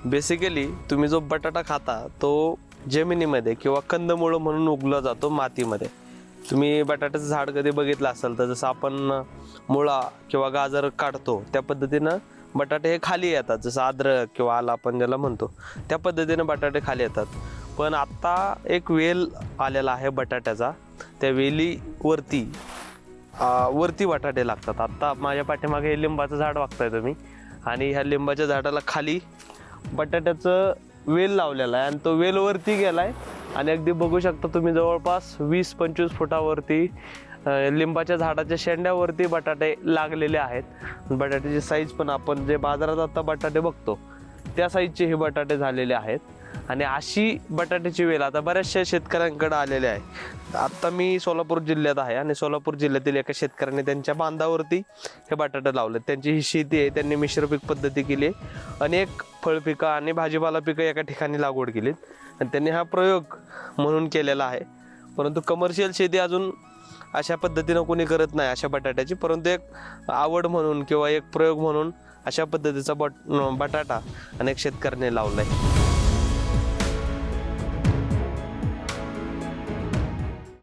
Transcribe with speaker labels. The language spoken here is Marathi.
Speaker 1: बेसिकली तुम्ही जो बटाटा खाता तो जमिनीमध्ये किंवा कंदमुळ म्हणून उगला जातो मातीमध्ये. तुम्ही बटाट्याचं झाड कधी बघितलं असेल तर जसं आपण मुळा किंवा गाजर काढतो त्या पद्धतीनं बटाटे हे खाली येतात. जसं अद्रक किंवा आला आपण ज्याला म्हणतो त्या पद्धतीनं बटाटे खाली येतात. पण आत्ता एक वेल आलेला आहे बटाट्याचा, त्या वेलीवरती वरती बटाटे लागतात. आत्ता माझ्या पाठीमागे हे लिंबाचं झाड बघताय तुम्ही, आणि ह्या लिंबाच्या झाडाला खाली बटाट्याचं वेल लावलेला आहे आणि तो वेल वरती गेलाय आणि अगदी बघू शकता तुम्ही जवळपास 20-25 फुटावरती लिंबाच्या झाडाच्या शेंड्यावरती बटाटे लागलेले आहेत. बटाट्याची साईज पण आपण जे बाजारात आता बटाटे बघतो त्या साईजचे हे बटाटे झालेले आहेत. आणि अशी बटाट्याची वेल आता बऱ्याचशा शेतकऱ्यांकडे आलेले आहे. आत्ता मी सोलापूर जिल्ह्यात आहे आणि सोलापूर जिल्ह्यातील एका शेतकऱ्याने त्यांच्या बांधावरती हे बटाटे लावले. त्यांची ही शेती आहे, त्यांनी मिश्र पीक पद्धती केली आहे. अनेक फळपिकं आणि भाजीपाला पिकं एका ठिकाणी लागवड केलीत आणि त्यांनी हा प्रयोग म्हणून केलेला आहे. परंतु कमर्शियल शेती अजून अशा पद्धतीनं कोणी करत नाही अशा बटाट्याची, परंतु एक आवड म्हणून किंवा एक प्रयोग म्हणून अशा पद्धतीचा बटाटा अनेक शेतकऱ्यांनी लावला आहे.